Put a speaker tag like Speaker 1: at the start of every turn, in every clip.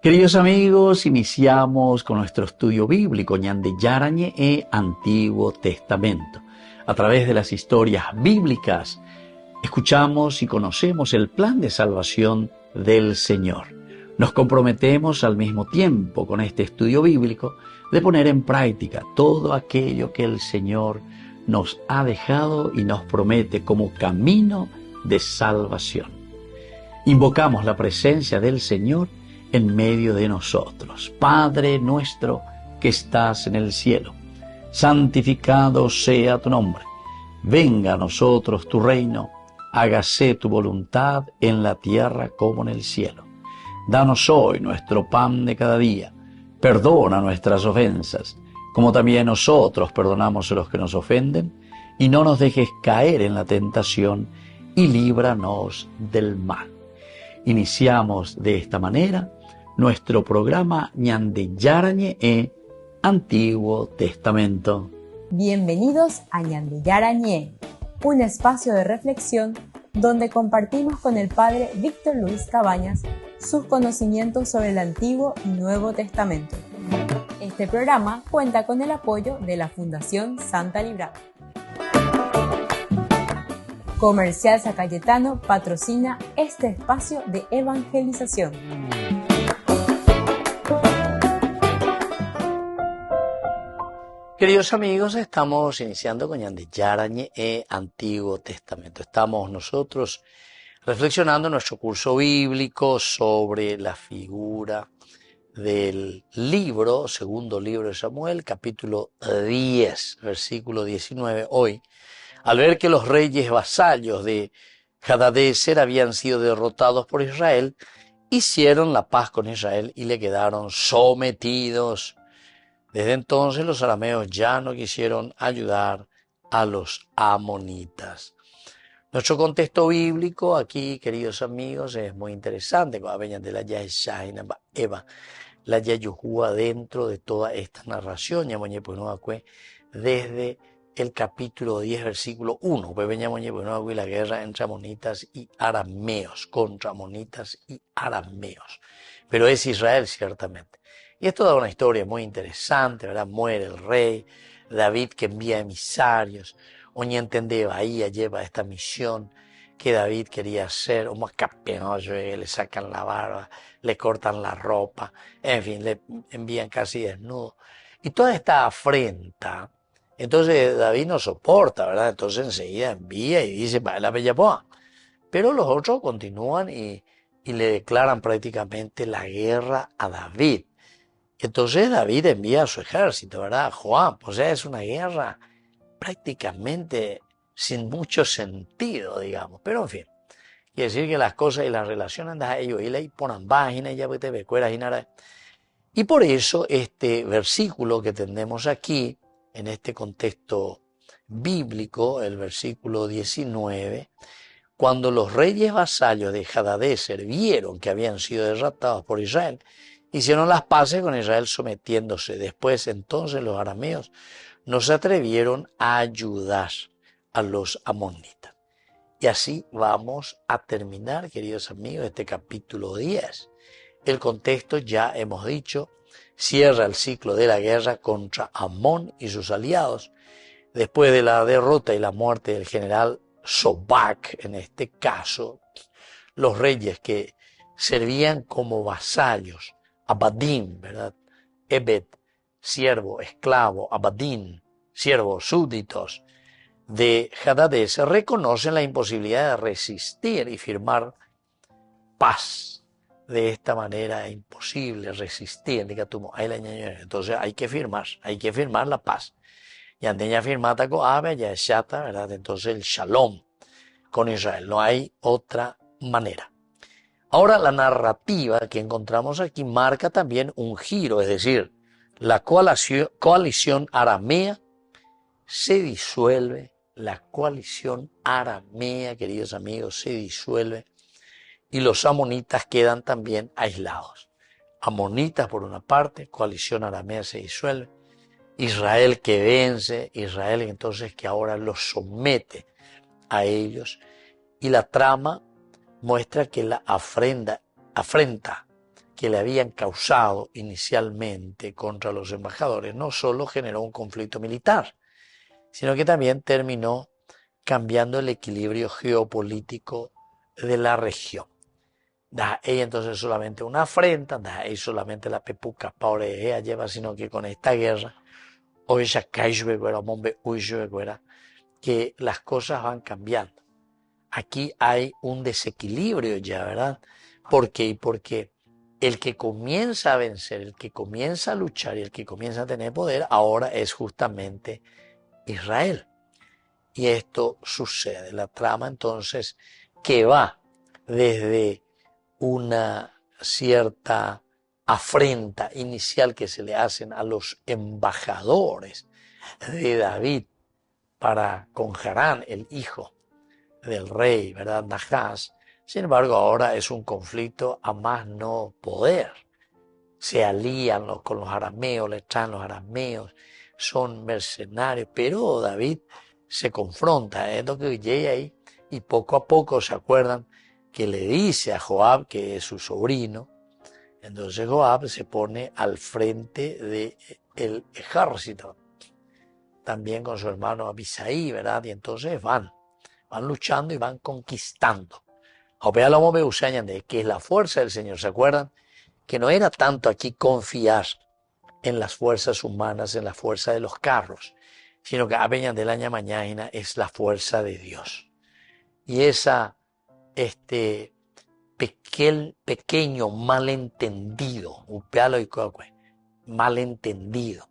Speaker 1: Queridos amigos, iniciamos con nuestro estudio bíblico Ñande Yarañe e Antiguo Testamento. A través de las historias bíblicas, escuchamos y conocemos el plan de salvación del Señor. Nos comprometemos al mismo tiempo con este estudio bíblico de poner en práctica todo aquello que el Señor nos ha dejado y nos promete como camino de salvación. Invocamos la presencia del Señor en medio de nosotros. Padre nuestro que estás en el cielo, santificado sea tu nombre. Venga a nosotros tu reino, hágase tu voluntad en la tierra como en el cielo. Danos hoy nuestro pan de cada día. Perdona nuestras ofensas, como también nosotros perdonamos a los que nos ofenden, y no nos dejes caer en la tentación, y líbranos del mal. Iniciamos de esta manera nuestro programa Ñande Yarañe e Antiguo Testamento.
Speaker 2: Bienvenidos a Ñande Yarañe, un espacio de reflexión donde compartimos con el Padre Víctor Luis Cabañas sus conocimientos sobre el Antiguo y Nuevo Testamento. Este programa cuenta con el apoyo de la Fundación Santa Librada. Comercial San Cayetano patrocina este espacio de evangelización.
Speaker 1: Queridos amigos, estamos iniciando con Ñande Yarañe e Antiguo Testamento. Estamos nosotros reflexionando en nuestro curso bíblico sobre la figura del segundo libro de Samuel, capítulo 10, versículo 19. Hoy, al ver que los reyes vasallos de Hadadezer habían sido derrotados por Israel, hicieron la paz con Israel y le quedaron sometidos. Desde entonces los arameos ya no quisieron ayudar a los amonitas. Nuestro contexto bíblico aquí, queridos amigos, es muy interesante. La Yayuhua dentro de toda esta narración, desde el capítulo 10, versículo 1, la guerra entre amonitas y arameos, contra amonitas y arameos. Pero es Israel ciertamente. Y es toda una historia muy interesante, ¿verdad? Muere el rey, David que envía emisarios, Oñentende Bahía lleva esta misión que David quería hacer, le sacan la barba, le cortan la ropa, en fin, le envían casi desnudo. Y toda esta afrenta, entonces David no soporta, ¿verdad? Entonces enseguida envía y dice, va la Bellapoa. Pero los otros continúan y le declaran prácticamente la guerra a David. Entonces David envía a su ejército, ¿verdad? Joab, o sea, es una guerra prácticamente sin mucho sentido, digamos. Pero en fin, quiere decir que las cosas y las relaciones de ellos y ponen páginas ya te recuerdas y nada. Y por eso este versículo que tenemos aquí, en este contexto bíblico, el versículo 19, cuando los reyes vasallos de Hadadezer vieron que habían sido derrotados por Israel, hicieron las paces con Israel sometiéndose. Después, entonces, los arameos no se atrevieron a ayudar a los amonitas. Y así vamos a terminar, queridos amigos, este capítulo 10. El contexto, ya hemos dicho, cierra el ciclo de la guerra contra Amón y sus aliados. Después de la derrota y la muerte del general Sobak, en este caso, los reyes que servían como vasallos, Abadim, ¿verdad? Ebed, siervo, esclavo, Abadim, siervos, súbditos de Hadadezer, reconocen la imposibilidad de resistir y firmar paz. De esta manera es imposible resistir, entonces hay que firmar la paz. Y anteña firmata con Abe, ya es Shata, ¿verdad? Entonces el Shalom con Israel, no hay otra manera. Ahora la narrativa que encontramos aquí marca también un giro, es decir, la coalición aramea se disuelve, la coalición aramea, queridos amigos, se disuelve y los amonitas quedan también aislados. Amonitas por una parte, coalición aramea se disuelve, Israel que vence, Israel entonces que ahora los somete a ellos y la trama muestra que la afrenta que le habían causado inicialmente contra los embajadores no solo generó un conflicto militar, sino que también terminó cambiando el equilibrio geopolítico de la región. Da ella entonces solamente una afrenta, da ella solamente la pepuca pobre ella lleva, sino que con esta guerra, hoy ya que las cosas van cambiando. Aquí hay un desequilibrio ya, ¿verdad? ¿Por qué? Porque el que comienza a vencer, el que comienza a luchar y el que comienza a tener poder ahora es justamente Israel. Y esto sucede, la trama entonces que va desde una cierta afrenta inicial que se le hacen a los embajadores de David para con Harán, el hijo del rey, ¿verdad? Nahás. Sin embargo, ahora es un conflicto a más no poder. Se alían con los arameos, le traen los arameos, son mercenarios, pero David se confronta, es lo que llega ahí, y poco a poco se acuerdan que le dice a Joab, que es su sobrino. Entonces Joab se pone al frente del ejército, también con su hermano Abisai, ¿verdad? Y entonces van luchando y van conquistando. Que es la fuerza del Señor, ¿se acuerdan? Que no era tanto aquí confiar en las fuerzas humanas, en la fuerza de los carros, sino que apenas del año mañana es la fuerza de Dios. Y esa pequeño malentendido, malentendido,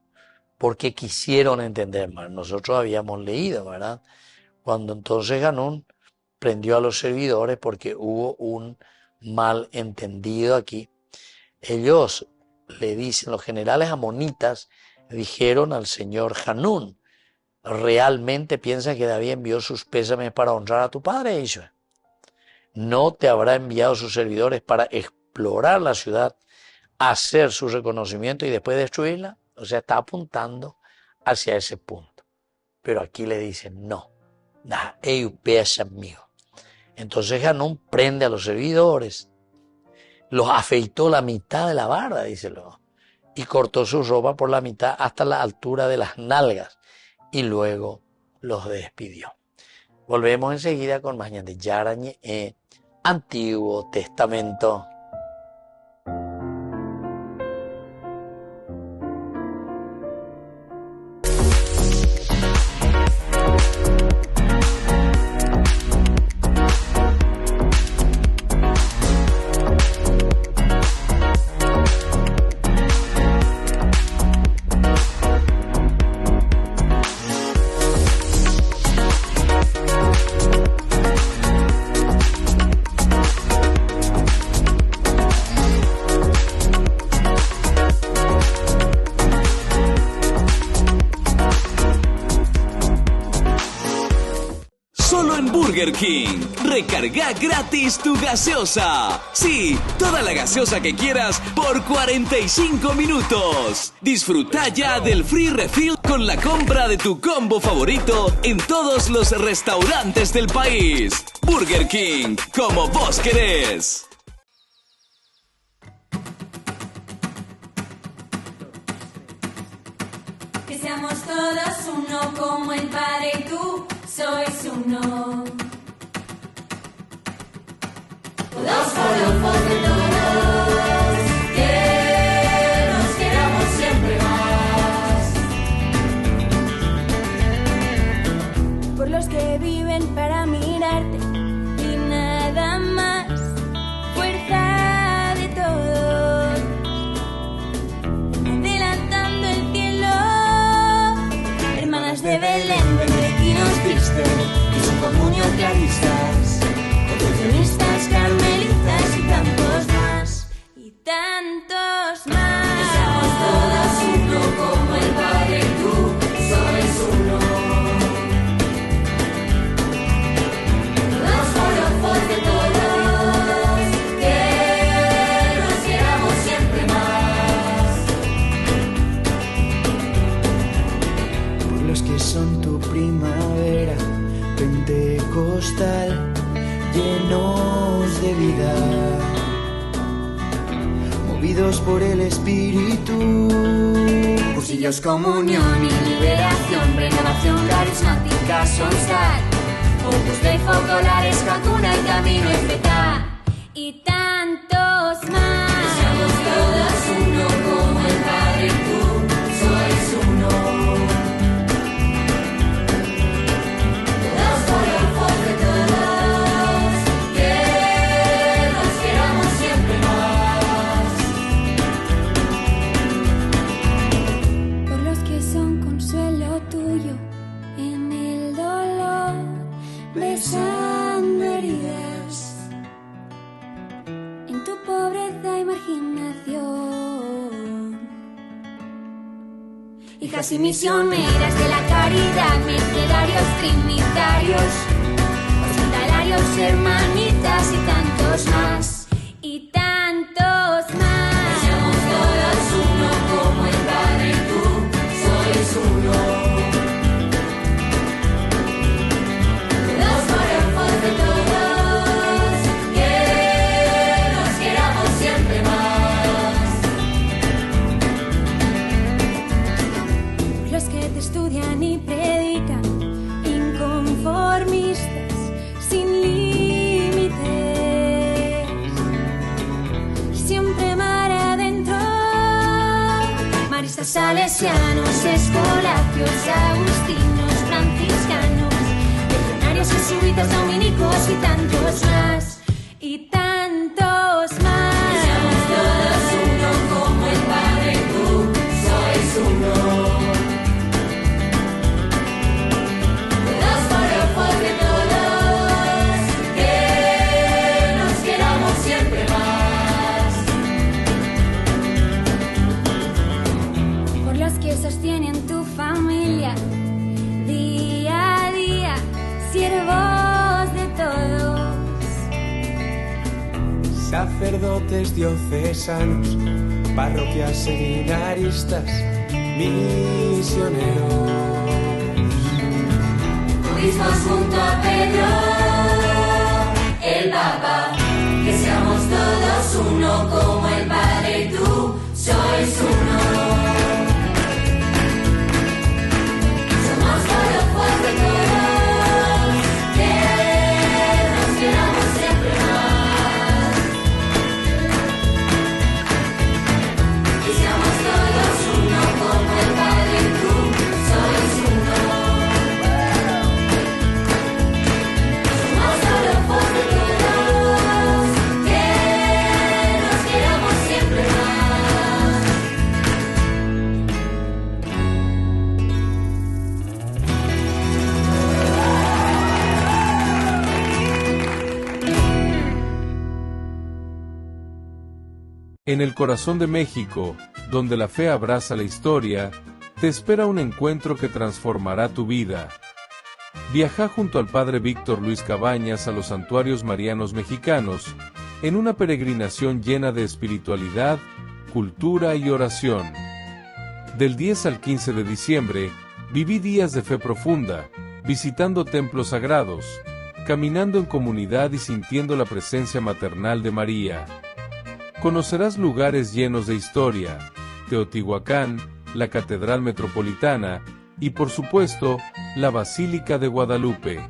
Speaker 1: porque quisieron entender mal. Nosotros habíamos leído, ¿verdad? Cuando entonces Hanún prendió a los servidores porque hubo un malentendido aquí. Ellos le dicen, los generales amonitas dijeron al señor Hanún, ¿realmente piensa que David envió sus pésames para honrar a tu padre? Israel? ¿No te habrá enviado sus servidores para explorar la ciudad, hacer su reconocimiento y después destruirla? O sea, está apuntando hacia ese punto. Pero aquí le dicen, no, mío. Entonces Hanún prende a los servidores, los afeitó la mitad de la barba, díselo, y cortó su ropa por la mitad hasta la altura de las nalgas, y luego los despidió. Volvemos enseguida con más de Yarañe, Antiguo Testamento.
Speaker 3: Burger King. Recarga gratis tu gaseosa. Sí, toda la gaseosa que quieras por 45 minutos. Disfruta ya del free refill con la compra de tu combo favorito en todos los restaurantes del país. Burger King, como vos querés.
Speaker 4: Que seamos todos uno como el Padre y tú sois uno. Todos forofos de todos, que nos queramos siempre más. Por los que viven para mirarte y nada más. Fuerza de todos, adelantando el cielo. Hermanas de Belén, benedictinos Cristo y su comunión claristas, concepcionistas, carmelitas y tantos más, y tantos más. Que seamos todas uno como el Padre y tú sois uno. Todos forofos de todos, que nos queramos siempre más.
Speaker 5: Por los que son tu primavera pentecostal, llenos de vida, movidos por el espíritu.
Speaker 4: Cursillos, comunión y liberación, renovación carismática, Soulstar, Opus Dei, Focolares, Hakuna y Camino FK y tantos más. Somos todos uno como el Padre y tú sois uno. Todos por el favor de todos, que nos queramos siempre más. Por los que son consuelo tuyo en el dolor, besando heridas en tu pobreza y marginación. Hijas y misioneras de la caridad, mercedarios trinitarios, hospitalarios, hermanitas y tantos más, y tantos más. Somos todos uno como el Padre y tú sois uno. Todos por el favor de todos, que nos queramos siempre más. Los que te estudian y predican, inconformistas, sin límites, siempre mar adentro. Maristas, salesianos, escolapios, agustinos, franciscanos, legionarios, jesuitas, dominicos y tantos más, y tantos más. Somos todos uno como el Padre y tú sois uno. Todos por el favor de todos, que nos queramos siempre más. Por los que sostienen tu familia día a día, siervos de todos.
Speaker 6: Sacerdotes diocesanos, parroquias, seminaristas, misioneros.
Speaker 4: Tuvimos junto a Pedro, el Papa, que seamos todos uno como el Padre y tú sois uno. Somos por el favor de todos, que nos queramos siempre más. Que seamos todos uno como el Padre y tú sois uno. Somos por el favor de todos, que nos queramos siempre más.
Speaker 7: En el corazón de México, donde la fe abraza la historia, te espera un encuentro que transformará tu vida. Viaja junto al Padre Víctor Luis Cabañas a los santuarios marianos mexicanos, en una peregrinación llena de espiritualidad, cultura y oración. Del 10 al 15 de diciembre, viví días de fe profunda, visitando templos sagrados, caminando en comunidad y sintiendo la presencia maternal de María. Conocerás lugares llenos de historia, Teotihuacán, la Catedral Metropolitana y, por supuesto, la Basílica de Guadalupe.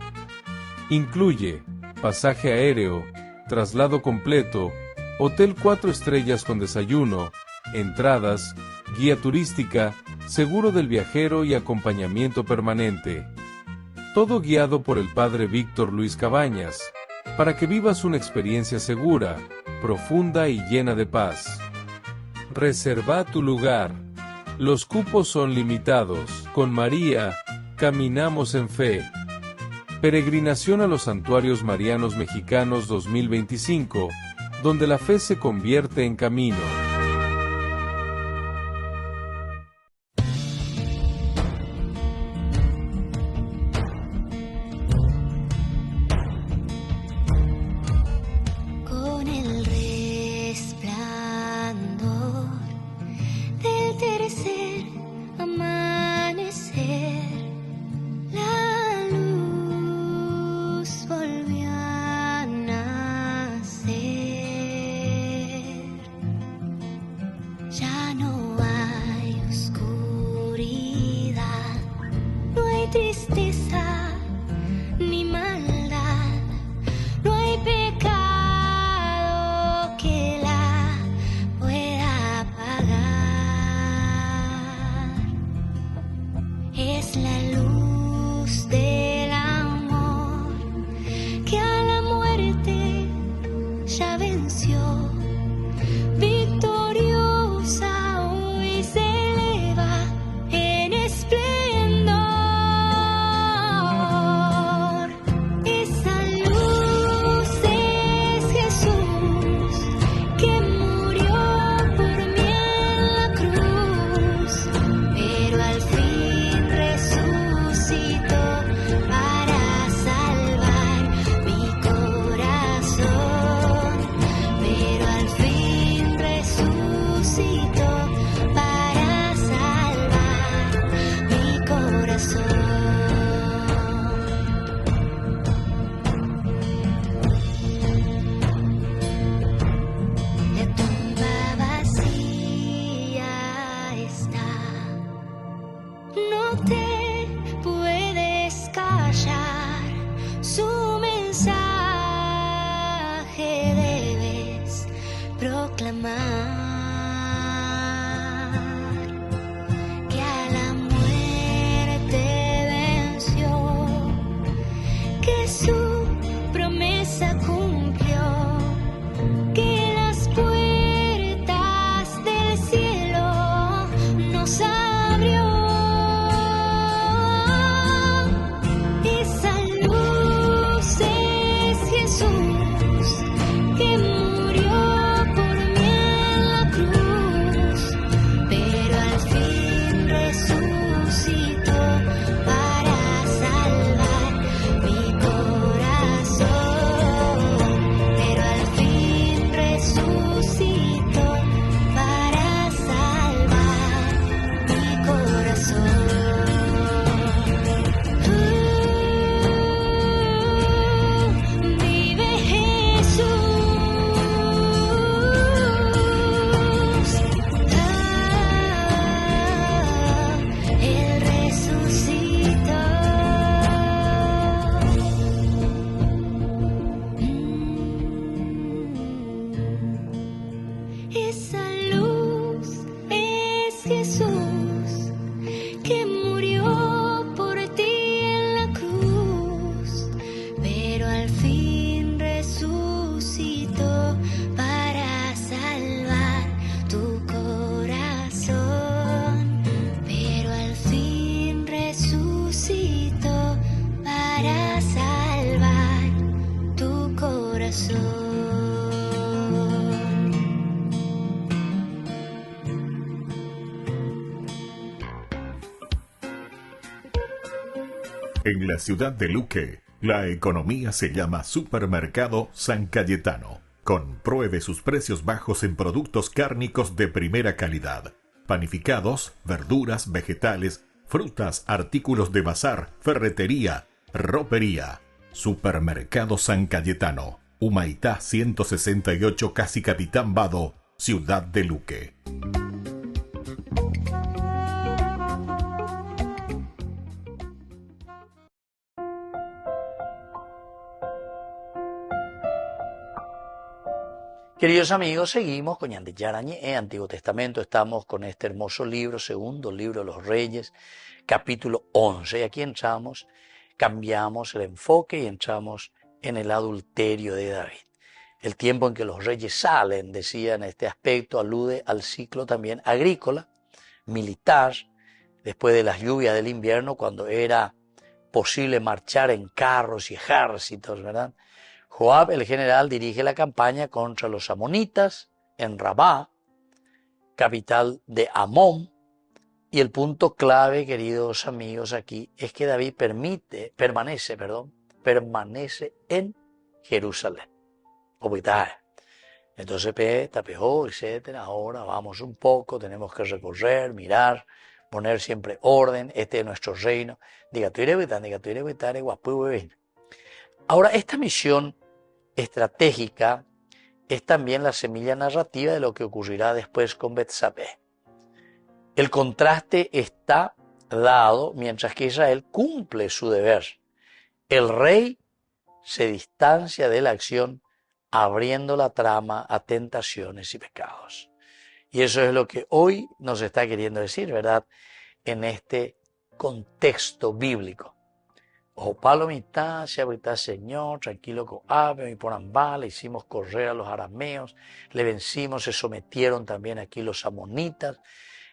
Speaker 7: Incluye pasaje aéreo, traslado completo, hotel 4 estrellas con desayuno, entradas, guía turística, seguro del viajero y acompañamiento permanente. Todo guiado por el Padre Víctor Luis Cabañas, para que vivas una experiencia segura, profunda y llena de paz. Reserva tu lugar. Los cupos son limitados. Con María, caminamos en fe. Peregrinación a los Santuarios Marianos Mexicanos 2025, donde la fe se convierte en camino.
Speaker 8: Con el resplandor del tercer amanecer, la luz volvió a nacer.
Speaker 9: En la ciudad de Luque, la economía se llama Supermercado San Cayetano. Compruebe sus precios bajos en productos cárnicos de primera calidad. Panificados, verduras, vegetales, frutas, artículos de bazar, ferretería, ropería. Supermercado San Cayetano, Humaitá 168, Casi Capitán Vado, ciudad de Luque.
Speaker 1: Queridos amigos, seguimos con Ñandillarañe, Antiguo Testamento. Estamos con este hermoso libro, segundo libro de los Reyes, capítulo 11. Y aquí entramos, cambiamos el enfoque y entramos en el adulterio de David. El tiempo en que los reyes salen, decía en este aspecto, alude al ciclo también agrícola, militar, después de las lluvias del invierno, cuando era posible marchar en carros y ejércitos, ¿verdad? Joab, el general, dirige la campaña contra los amonitas en Rabá, capital de Amón. Y el punto clave, queridos amigos, aquí es que David permanece en Jerusalén. Entonces, tapejó, etcétera. Ahora vamos un poco, tenemos que recorrer, mirar, poner siempre orden. Este es nuestro reino. Ahora, esta misión estratégica es también la semilla narrativa de lo que ocurrirá después con Betsabé. El contraste está dado mientras que Israel cumple su deber. El rey se distancia de la acción, abriendo la trama a tentaciones y pecados. Y eso es lo que hoy nos está queriendo decir, ¿verdad? En este contexto bíblico. Ojo palomita, se ahorita Señor, tranquilo con Abe, y por Ambá, le hicimos correr a los arameos, le vencimos, se sometieron también aquí los amonitas.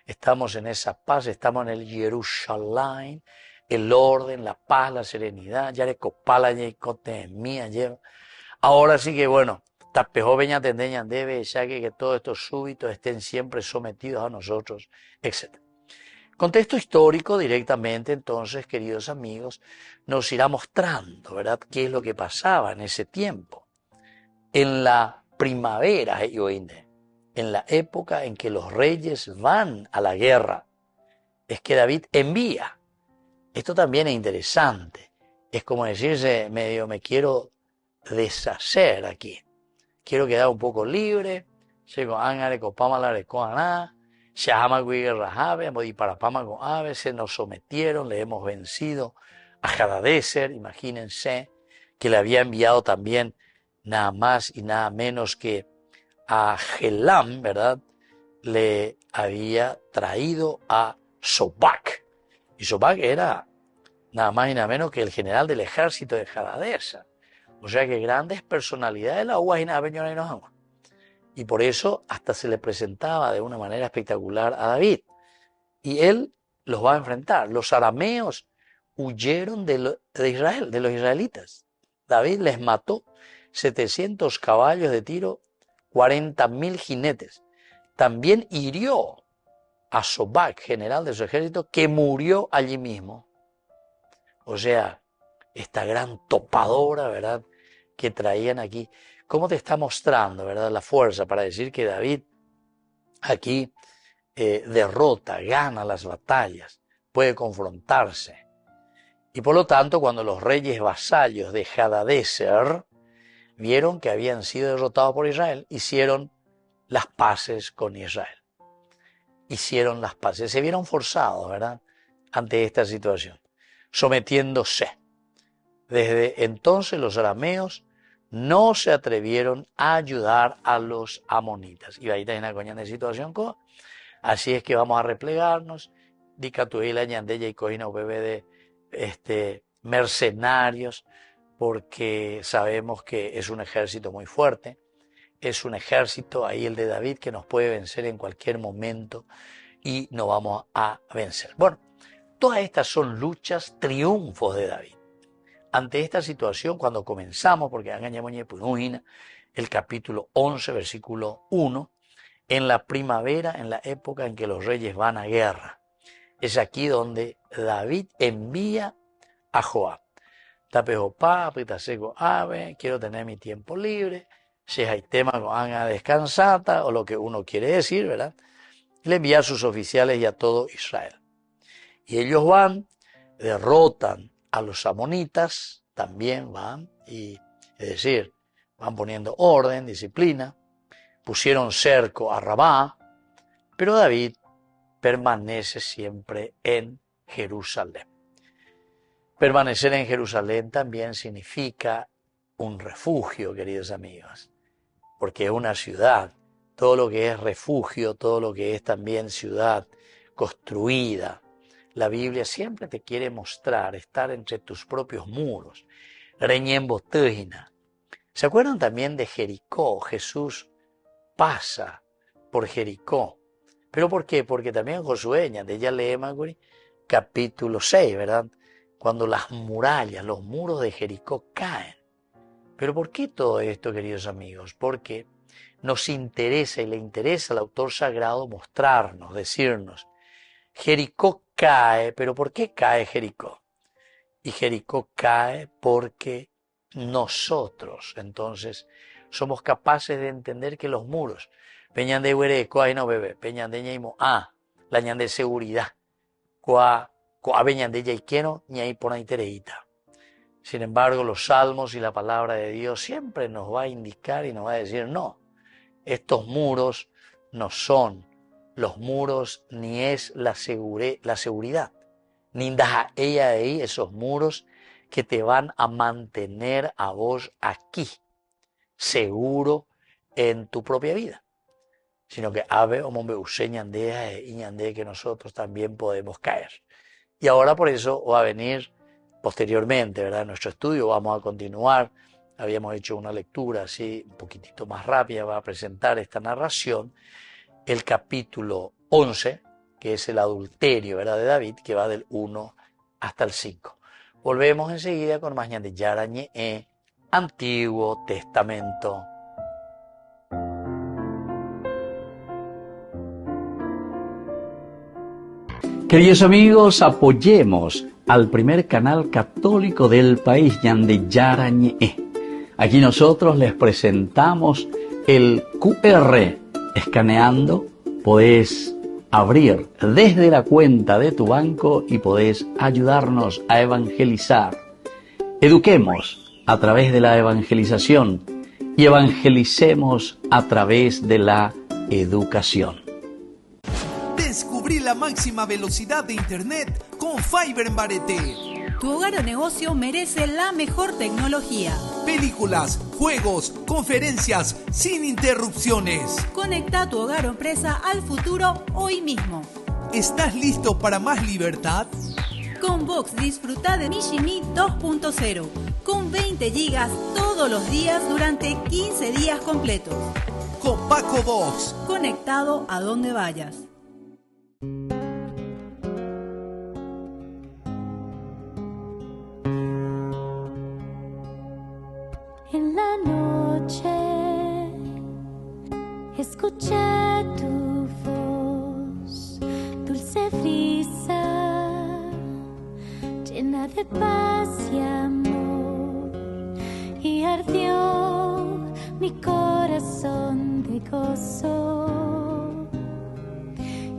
Speaker 1: Estamos en esa paz, estamos en el Jerusalén, el orden, la paz, la serenidad, ya le copala y cote mía lleva. Ahora sí que bueno, tapejó veña tendeña debe, ya que todos estos súbitos estén siempre sometidos a nosotros, etc. Contexto histórico directamente, entonces, queridos amigos, nos irá mostrando, ¿verdad?, qué es lo que pasaba en ese tiempo. En la primavera, en la época en que los reyes van a la guerra, es que David envía. Esto también es interesante. Es como decirse, medio me quiero deshacer aquí. Quiero quedar un poco libre. Se nos sometieron, le hemos vencido a Hadadezer. Imagínense que le había enviado también nada más y nada menos que a Helam, ¿verdad? Le había traído a Sobac. Y Sobac era nada más y nada menos que el general del ejército de Hadadezer. O sea que grandes personalidades de la UAS y nada nos. Y por eso hasta se le presentaba de una manera espectacular a David. Y él los va a enfrentar. Los arameos huyeron de Israel, de los israelitas. David les mató 700 caballos de tiro, 40.000 jinetes. También hirió a Sobac, general de su ejército, que murió allí mismo. O sea, esta gran topadora, ¿verdad?, que traían aquí. ¿Cómo te está mostrando, verdad, la fuerza para decir que David aquí derrota, gana las batallas, puede confrontarse? Y por lo tanto, cuando los reyes vasallos de Hadadezer vieron que habían sido derrotados por Israel, hicieron las paces con Israel. Hicieron las paces. Se vieron forzados, ¿verdad?, ante esta situación, sometiéndose. Desde entonces los arameos no se atrevieron a ayudar a los amonitas. Y ahí está una coña de situación. Así es que vamos a replegarnos. Dicatuela, ñandella y cojina bebé de mercenarios, porque sabemos que es un ejército muy fuerte. Es un ejército, ahí el de David, que nos puede vencer en cualquier momento y nos vamos a vencer. Bueno, todas estas son luchas, triunfos de David. Ante esta situación, cuando comenzamos, porque el capítulo 11, versículo 1, en la primavera, en la época en que los reyes van a guerra, es aquí donde David envía a Joab. Tapejo papi, taseco ave, quiero tener mi tiempo libre, si hay tema con Ana descansata, o lo que uno quiere decir, ¿verdad? Y le envía a sus oficiales y a todo Israel. Y ellos van, derrotan a los amonitas, también van, y es decir, van poniendo orden, disciplina, pusieron cerco a Rabá, pero David permanece siempre en Jerusalén. Permanecer en Jerusalén también significa un refugio, queridos amigos, porque es una ciudad. Todo lo que es refugio, todo lo que es también ciudad construida, la Biblia siempre te quiere mostrar estar entre tus propios muros. ¿Se acuerdan también de Jericó? Jesús pasa por Jericó. ¿Pero por qué? Porque también Josué, de ella leemos capítulo 6, ¿verdad? Cuando las murallas, los muros de Jericó caen. ¿Pero por qué todo esto, queridos amigos? Porque nos interesa y le interesa al autor sagrado mostrarnos, decirnos, Jericó cae, pero ¿por qué cae Jericó? Y Jericó cae porque nosotros, entonces, somos capaces de entender que los muros, peñan de huereco, ay no bebé, peñan de ñaimo, la ñan de seguridad, coa veñan de yaiqueno, ñay por ahí tereita. Sin embargo, los salmos y la palabra de Dios siempre nos va a indicar y nos va a decir, no, estos muros no son los muros ni es la seguridad, ni da ella de ahí esos muros que te van a mantener a vos aquí, seguro en tu propia vida, sino que ave o mombe ñandea y ñandea que nosotros también podemos caer. Y ahora por eso va a venir posteriormente, ¿verdad? En nuestro estudio vamos a continuar. Habíamos hecho una lectura así un poquitito más rápida, va a presentar esta narración, el capítulo 11, que es el adulterio, ¿verdad? De David, que va del 1 hasta el 5. Volvemos enseguida con más de Yarañe, Antiguo Testamento. Queridos amigos, apoyemos al primer canal católico del país, Ñande Yarañe. Aquí nosotros les presentamos el QR. Escaneando, podés abrir desde la cuenta de tu banco y podés ayudarnos a evangelizar. Eduquemos a través de la evangelización y evangelicemos a través de la educación.
Speaker 10: Descubrí la máxima velocidad de Internet con Fiber en Barete.
Speaker 11: Tu hogar o negocio merece la mejor tecnología.
Speaker 10: Películas, juegos, conferencias, sin interrupciones.
Speaker 11: Conecta tu hogar o empresa al futuro hoy mismo.
Speaker 10: ¿Estás listo para más libertad?
Speaker 11: Con Vox disfruta de Mishimi 2.0, con 20 gigas todos los días durante 15 días completos.
Speaker 10: Con Paco Vox.
Speaker 11: Conectado a donde vayas.
Speaker 8: En la noche escuché tu voz, dulce brisa, llena de paz y amor, y ardió mi corazón de gozo,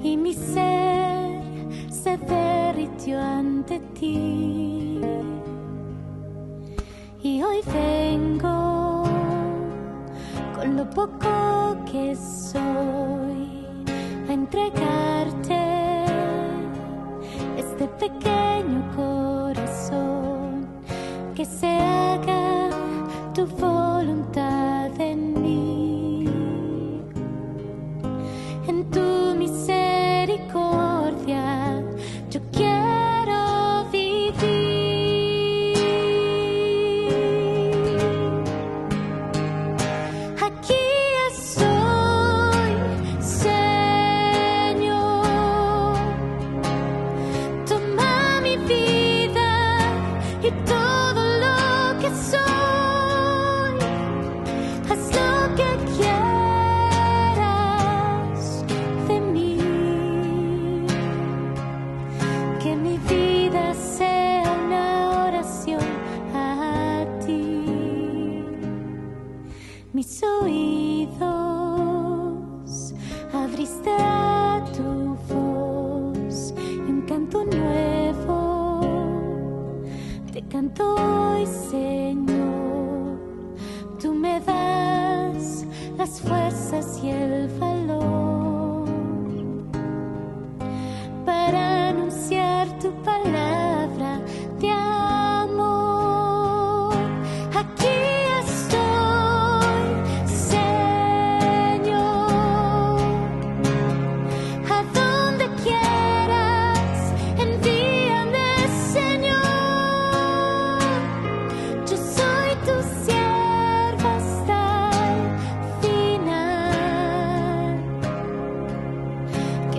Speaker 8: y mi ser se derritió ante ti. Y hoy vengo con lo poco que soy a entregarte este pequeño corazón, que se haga tu voluntad en mí. En tu misericordia yo quiero vivir. Aquí estoy, Señor.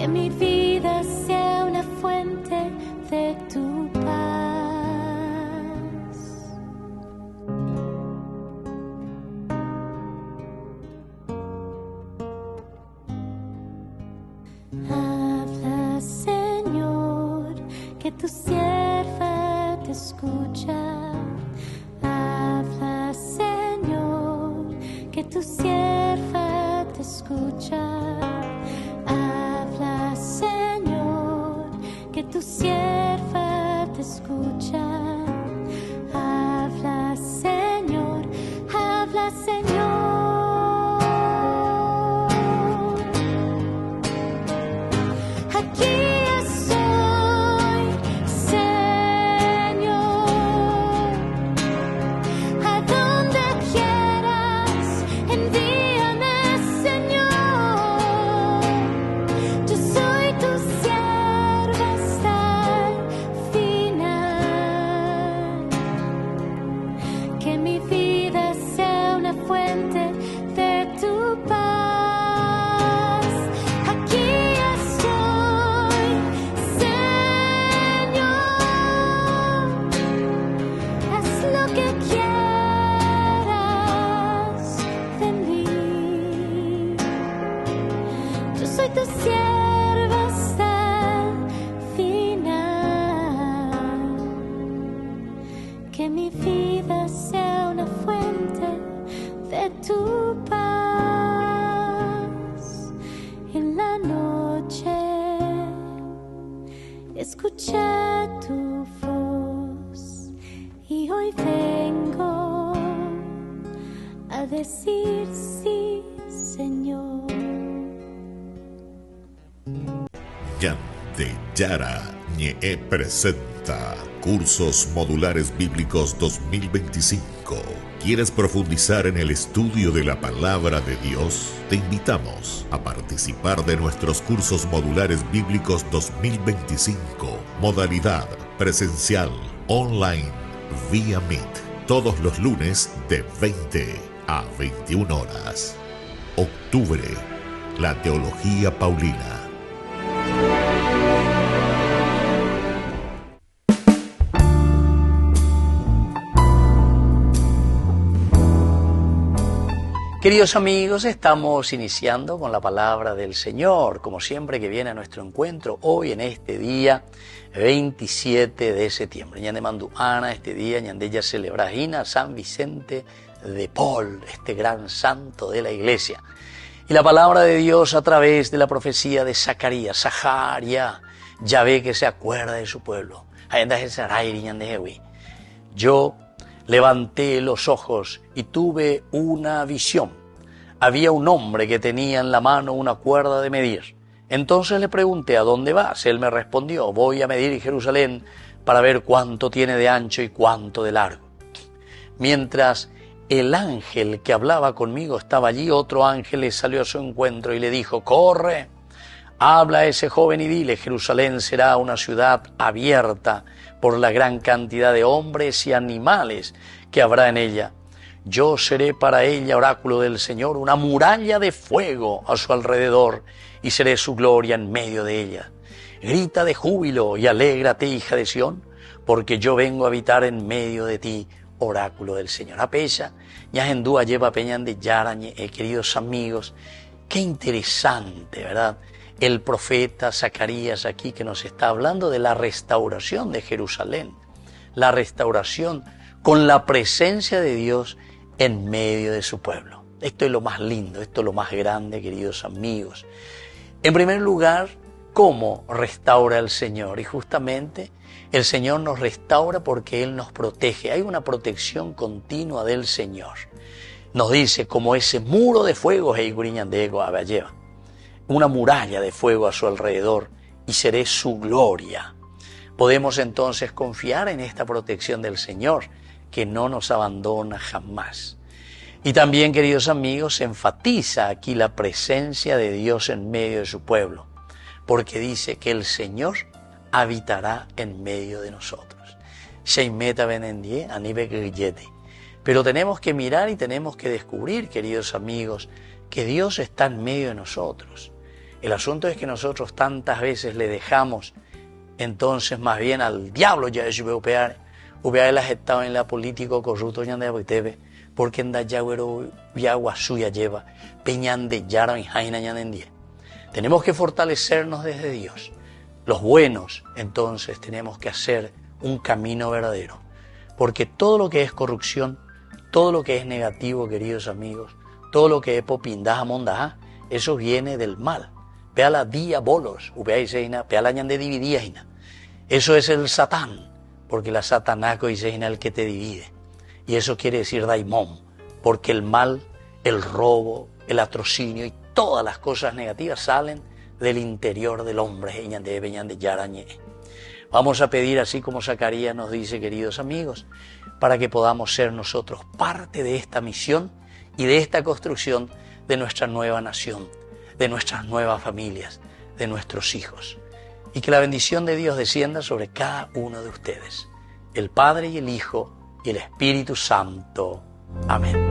Speaker 8: que mi vida sea una fuente de tu paz. Habla, Señor, que tu sierva te escucha. Habla, Señor, que tu sierva te escucha. Habla, Señor, que tu sierva te escucha. Habla, Señor, habla, Señor. Aquí estoy, Señor, a donde quieras, envíame, Señor. Yo soy tu sierva hasta el final. Que mi vida sea una fuente de tu paz. Aquí estoy, Señor. Haz lo que quieras de mí. Yo soy tu sierva hasta el final. Que mi vida sea una fuente de tu paz. En la noche escuché tu voz y hoy vengo a decir sí, Señor.
Speaker 9: Ñandeyara Ñe'e presenta Cursos Modulares Bíblicos 2025. ¿Quieres profundizar en el estudio de la Palabra de Dios? Te invitamos a participar de nuestros Cursos Modulares Bíblicos 2025. Modalidad presencial, online, vía Meet. Todos los lunes de 20 a 21 horas. Octubre, la Teología Paulina.
Speaker 1: Queridos amigos, estamos iniciando con la palabra del Señor, como siempre que viene a nuestro encuentro hoy en este día 27 de septiembre. Ñande mandu ana este día, ñande ya celebra San Vicente de Paul, este gran santo de la iglesia. Y la palabra de Dios a través de la profecía de Zacarías, Yahvé que se acuerda de su pueblo. Yo levanté los ojos y tuve una visión. Había un hombre que tenía en la mano una cuerda de medir. Entonces le pregunté, ¿a dónde vas? Él me respondió, voy a medir Jerusalén para ver cuánto tiene de ancho y cuánto de largo. Mientras el ángel que hablaba conmigo estaba allí, otro ángel le salió a su encuentro y le dijo, corre, habla a ese joven y dile, Jerusalén será una ciudad abierta por la gran cantidad de hombres y animales que habrá en ella. Yo seré para ella, oráculo del Señor, una muralla de fuego a su alrededor, y seré su gloria en medio de ella. Grita de júbilo y alégrate, hija de Sión, porque yo vengo a habitar en medio de ti, oráculo del Señor. Apeya, Ñajendúa lleva peñan de Yarañe, queridos amigos, qué interesante, ¿verdad? El profeta Zacarías aquí que nos está hablando de la restauración de Jerusalén, la restauración con la presencia de Dios en medio de su pueblo. Esto es lo más lindo, esto es lo más grande, queridos amigos. En primer lugar, ¿cómo restaura el Señor? Y justamente el Señor nos restaura porque Él nos protege. Hay una protección continua del Señor. Nos dice, como ese muro de fuego, una muralla de fuego a su alrededor, y seré su gloria. Podemos entonces confiar en esta protección del Señor, que no nos abandona jamás. Y también, queridos amigos, se enfatiza aquí la presencia de Dios en medio de su pueblo, porque dice que el Señor habitará en medio de nosotros. Pero tenemos que mirar y tenemos que descubrir, queridos amigos, que Dios está en medio de nosotros. El asunto es que nosotros tantas veces le dejamos entonces más bien al diablo ya es upear las estado en la política corrupto ya de Boitebe, porque en Dayagüero Yagua suya lleva peñan de Yara y Jaina ya en 10. Tenemos que fortalecernos desde Dios. Los buenos, entonces, tenemos que hacer un camino verdadero. Porque todo lo que es corrupción, todo lo que es negativo, queridos amigos, todo lo que es popindaja, mondaja, eso viene del mal. Vea la diabolos, vea la ñan de dividía. Eso es el satán, porque la satanaco es el que te divide. Y eso quiere decir daimón, porque el mal, el robo, el atrocinio y todas las cosas negativas salen del interior del hombre. Vamos a pedir, así como Zacarías nos dice, queridos amigos, para que podamos ser nosotros parte de esta misión y de esta construcción de nuestra nueva nación, de nuestras nuevas familias, de nuestros hijos. Y que la bendición de Dios descienda sobre cada uno de ustedes, el Padre y el Hijo y el Espíritu Santo. Amén.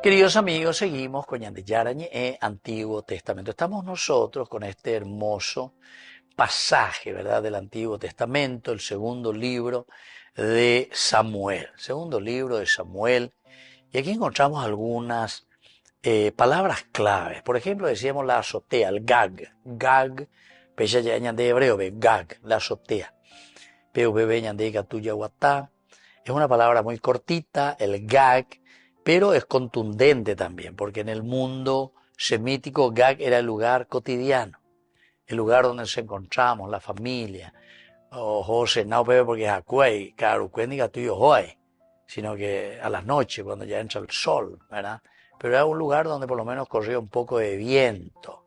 Speaker 1: Queridos amigos, seguimos con Yandeyarañe, Antiguo Testamento. Estamos nosotros con este hermoso pasaje, ¿verdad?, del Antiguo Testamento, el segundo libro de Samuel. Segundo libro de Samuel. Y aquí encontramos algunas palabras claves. Por ejemplo, decíamos la azotea, el gag. Gag, pecha de hebreo, gag, la azotea. PVB Yandey Catuya Guatá. Es una palabra muy cortita, el gag, pero es contundente también, porque en el mundo semítico Gag era el lugar cotidiano, el lugar donde nos encontramos, la familia. José, no bebe porque es acuay, claro, cuéndiga tuyo hoy, sino que a las noches, cuando ya entra el sol, ¿verdad? Pero era un lugar donde por lo menos corría un poco de viento.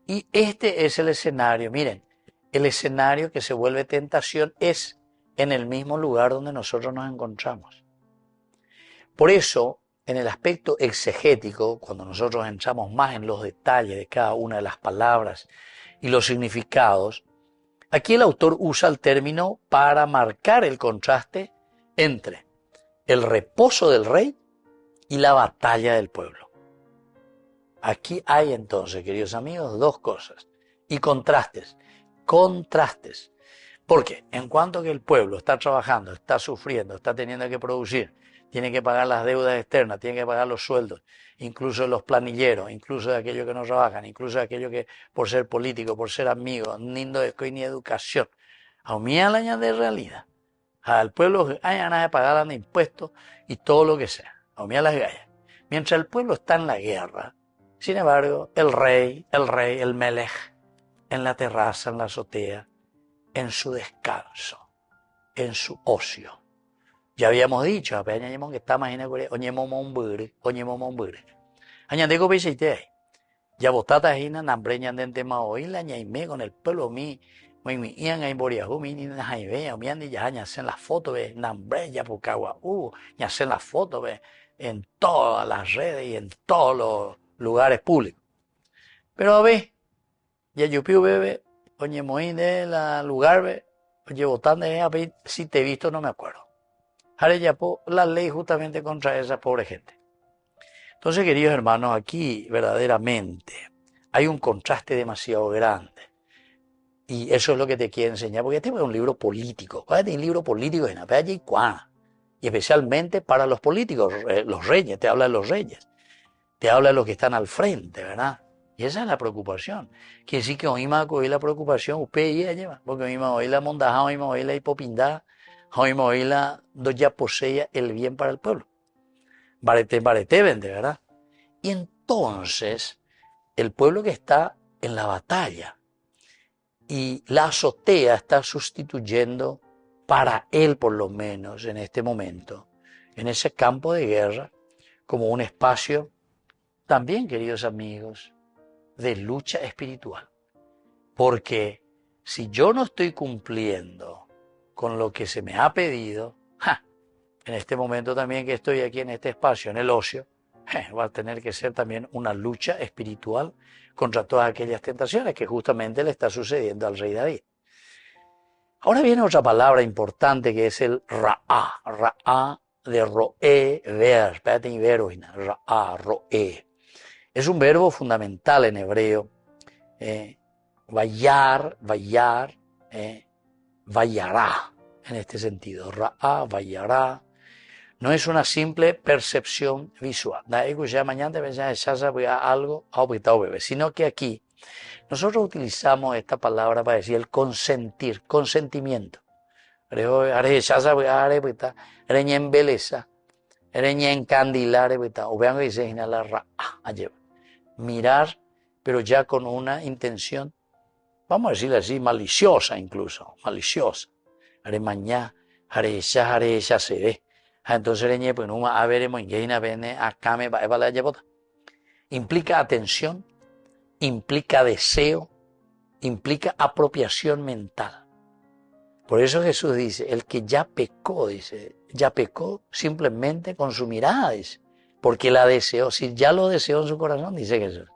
Speaker 1: Y este es el escenario, miren, el escenario que se vuelve tentación es en el mismo lugar donde nosotros nos encontramos. Por eso, en el aspecto exegético, cuando nosotros entramos más en los detalles de cada una de las palabras y los significados, aquí el autor usa el término para marcar el contraste entre el reposo del rey y la batalla del pueblo. Aquí hay entonces, queridos amigos, dos cosas. Y contrastes. Contrastes. Porque en cuanto que el pueblo está trabajando, está sufriendo, está teniendo que producir, tiene que pagar las deudas externas, tiene que pagar los sueldos, incluso de los planilleros, incluso de aquellos que no trabajan, incluso de aquellos que por ser políticos, por ser amigos, ni educación. Aumía la añade de realidad. Al pueblo hay ganas de pagar los impuestos y todo lo que sea. Aumía las gallas. Mientras el pueblo está en la guerra, sin embargo, el rey, el melech, en la terraza, en la azotea, en su descanso, en su ocio. Ya habíamos dicho, que está más en el Añandeco Pichite, ya botata hina, nambreñan de tema hoy, la ñaime con el pelo mi ian a Imboriajú, mi ni jaime, o mi andi ya hacen las fotos, ve, nambre ya por cagua, ya hacen las fotos, ve, en todas las redes y en todos los lugares públicos. Pero a ver, ya yo pido bebe, oye moín de la lugar, ve, oye botando de si te he visto no me acuerdo. Hareyapó la ley justamente contra esa pobre gente. Entonces, queridos hermanos, aquí verdaderamente hay un contraste demasiado grande. Y eso es lo que te quiero enseñar, porque este es un libro político. ¿Cuál es un libro político? Y especialmente para los políticos, los reyes, te habla de los reyes. Te habla de los que están al frente, ¿verdad? Y esa es la preocupación. Quiere decir que oímos hoy la preocupación, usted y ella lleva, porque oímos hoy la mondaja, oímos hoy la hipopindada, oímos hoy la doya posea el bien para el pueblo. Barete vende, ¿verdad? Y entonces, el pueblo que está en la batalla. Y la azotea está sustituyendo, para él por lo menos en este momento, en ese campo de guerra, como un espacio también, queridos amigos, de lucha espiritual. Porque si yo no estoy cumpliendo con lo que se me ha pedido, en este momento también que estoy aquí en este espacio, en el ocio, va a tener que ser también una lucha espiritual contra todas aquellas tentaciones que justamente le está sucediendo al rey David. Ahora viene otra palabra importante que es el ra'á. Ra'á de roé, ver, ra'á, roé. Es un verbo fundamental en hebreo. Vayar, vayará, en este sentido. Ra'á, vayará. No es una simple percepción visual. Sino que aquí nosotros utilizamos esta palabra para decir el consentir, consentimiento. Mirar, pero ya con una intención, vamos a decirle así, maliciosa incluso, maliciosa. Entonces, implica atención, implica deseo, implica apropiación mental. Por eso Jesús dice, el que ya pecó, dice, ya pecó simplemente con su mirada, dice, porque la deseó, si ya lo deseó en su corazón, dice Jesús.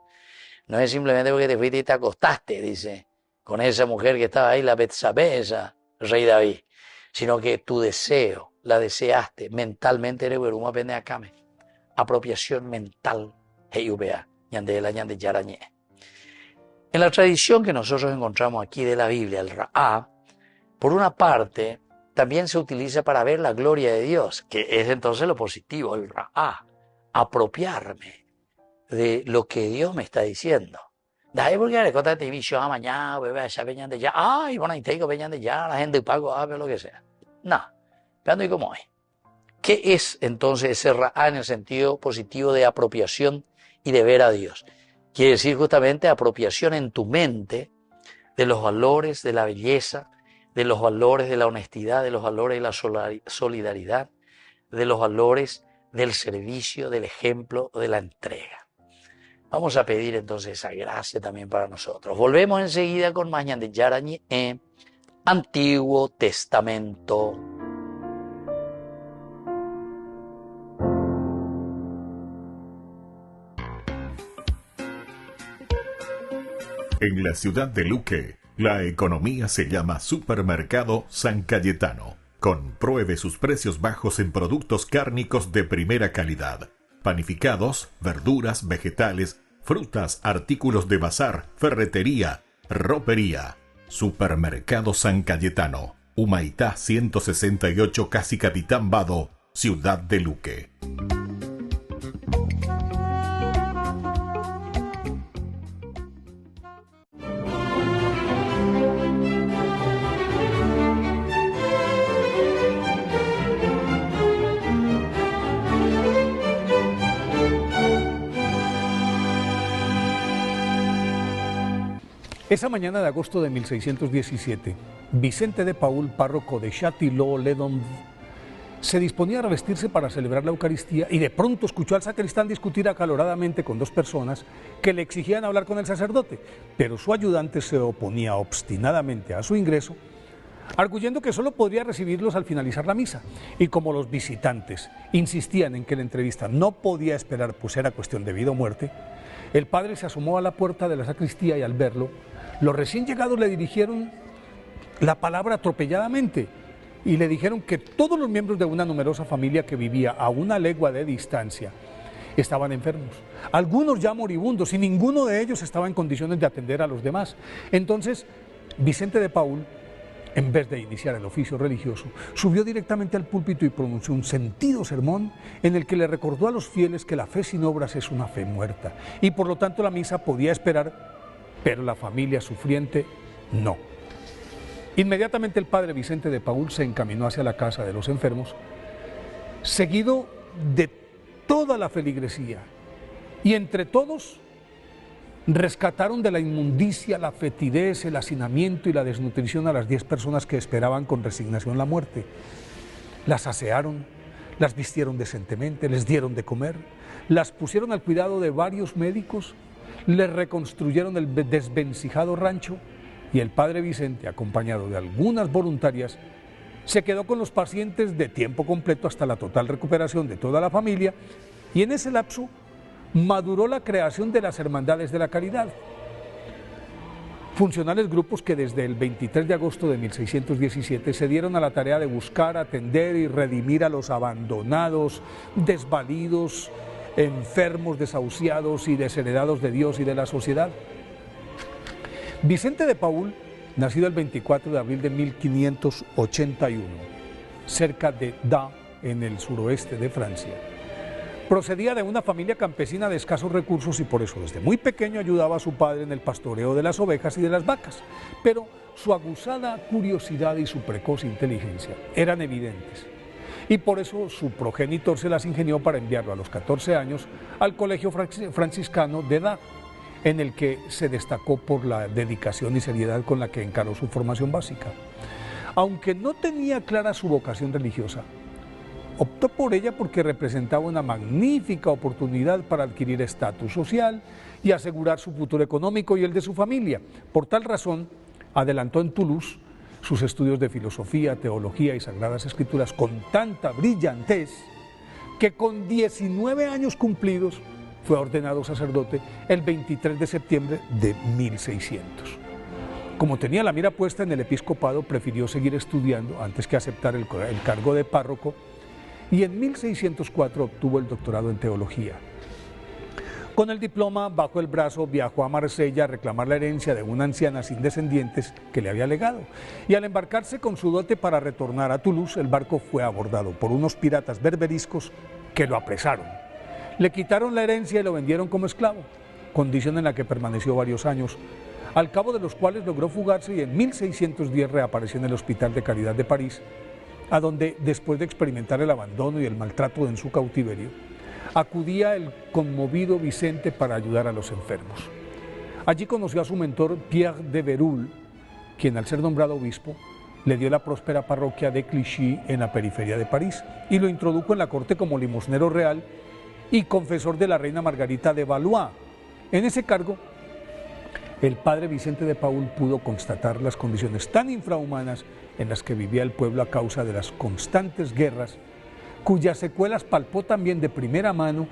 Speaker 1: No es simplemente porque te fuiste y te acostaste, dice, con esa mujer que estaba ahí, la Betsabé, esa rey David, sino que tu deseo, la deseaste mentalmente, apropiación mental, en la tradición que nosotros encontramos aquí de la Biblia, el Ra'á, por una parte, también se utiliza para ver la gloria de Dios, que es entonces lo positivo, el Ra'á, apropiarme de lo que Dios me está diciendo. Ay, bueno, y tengo ya, la gente pago, lo que sea. No, vean cómo es. ¿Qué es entonces ese Ra'á en el sentido positivo de apropiación y de ver a Dios? Quiere decir justamente apropiación en tu mente de los valores de la belleza, de los valores de la honestidad, de los valores de la solidaridad, de los valores del servicio, del ejemplo, de la entrega. Vamos a pedir entonces esa gracia también para nosotros. Volvemos enseguida con más de Yarañi en Antiguo Testamento.
Speaker 9: En la ciudad de Luque, la economía se llama Supermercado San Cayetano. Compruebe sus precios bajos en productos cárnicos de primera calidad. Panificados, verduras, vegetales, frutas, artículos de bazar, ferretería, ropería. Supermercado San Cayetano, Humaitá 168, Casi Capitán Vado, ciudad de Luque.
Speaker 12: Esa mañana de agosto de 1617, Vicente de Paul, párroco de Châtillon-les-Dombes, se disponía a revestirse para celebrar la Eucaristía y de pronto escuchó al sacristán discutir acaloradamente con dos personas que le exigían hablar con el sacerdote, pero su ayudante se oponía obstinadamente a su ingreso, arguyendo que solo podría recibirlos al finalizar la misa. Y como los visitantes insistían en que la entrevista no podía esperar, pues era cuestión de vida o muerte, el padre se asomó a la puerta de la sacristía y al verlo, los recién llegados le dirigieron la palabra atropelladamente y le dijeron que todos los miembros de una numerosa familia que vivía a una legua de distancia estaban enfermos, algunos ya moribundos, y ninguno de ellos estaba en condiciones de atender a los demás. Entonces, Vicente de Paul, en vez de iniciar el oficio religioso, subió directamente al púlpito y pronunció un sentido sermón en el que le recordó a los fieles que la fe sin obras es una fe muerta y por lo tanto la misa podía esperar, pero la familia sufriente no. Inmediatamente el padre Vicente de Paul se encaminó hacia la casa de los enfermos, seguido de toda la feligresía, y entre todos Rescataron de la inmundicia, la fetidez, el hacinamiento y la desnutrición a las 10 personas que esperaban con resignación la muerte. Las asearon, las vistieron decentemente, les dieron de comer, las pusieron al cuidado de varios médicos, les reconstruyeron el desvencijado rancho y el padre Vicente, acompañado de algunas voluntarias, se quedó con los pacientes de tiempo completo hasta la total recuperación de toda la familia, y en ese lapso maduró la creación de las Hermandades de la Caridad, funcionales grupos que desde el 23 de agosto de 1617 se dieron a la tarea de buscar, atender y redimir a los abandonados, desvalidos, enfermos, desahuciados y desheredados de Dios y de la sociedad. Vicente de Paúl, nacido el 24 de abril de 1581, cerca de Da, en el suroeste de Francia, procedía de una familia campesina de escasos recursos y por eso desde muy pequeño ayudaba a su padre en el pastoreo de las ovejas y de las vacas, pero su aguzada curiosidad y su precoz inteligencia eran evidentes, y por eso su progenitor se las ingenió para enviarlo a los 14 años al colegio franciscano de Da, en el que se destacó por la dedicación y seriedad con la que encaró su formación básica. Aunque no tenía clara su vocación religiosa, optó por ella porque representaba una magnífica oportunidad para adquirir estatus social y asegurar su futuro económico y el de su familia. Por tal razón, adelantó en Toulouse sus estudios de filosofía, teología y sagradas escrituras con tanta brillantez que con 19 años cumplidos fue ordenado sacerdote el 23 de septiembre de 1600. Como tenía la mira puesta en el episcopado, prefirió seguir estudiando antes que aceptar el cargo de párroco, y en 1604 obtuvo el doctorado en teología. Con el diploma bajo el brazo viajó a Marsella a reclamar la herencia de una anciana sin descendientes que le había legado, y al embarcarse con su dote para retornar a Toulouse, el barco fue abordado por unos piratas berberiscos que lo apresaron. Le quitaron la herencia y lo vendieron como esclavo, condición en la que permaneció varios años, al cabo de los cuales logró fugarse y en 1610 reapareció en el Hospital de Caridad de París, a donde, después de experimentar el abandono y el maltrato en su cautiverio, acudía el conmovido Vicente para ayudar a los enfermos. Allí conoció a su mentor Pierre de Bérulle, quien al ser nombrado obispo le dio la próspera parroquia de Clichy en la periferia de París y lo introdujo en la corte como limosnero real y confesor de la reina Margarita de Valois. En ese cargo, el padre Vicente de Paúl pudo constatar las condiciones tan infrahumanas en las que vivía el pueblo a causa de las constantes guerras, cuyas secuelas palpó también de primera mano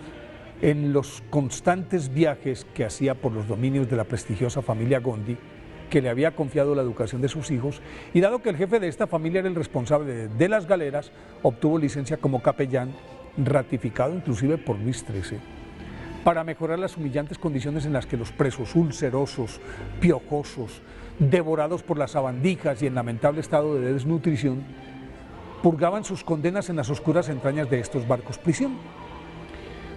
Speaker 12: en los constantes viajes que hacía por los dominios de la prestigiosa familia Gondi, que le había confiado la educación de sus hijos, y dado que el jefe de esta familia era el responsable de las galeras, obtuvo licencia como capellán, ratificado inclusive por Luis XIII, para mejorar las humillantes condiciones en las que los presos ulcerosos, piojosos, devorados por las sabandijas y en lamentable estado de desnutrición, purgaban sus condenas en las oscuras entrañas de estos barcos prisión.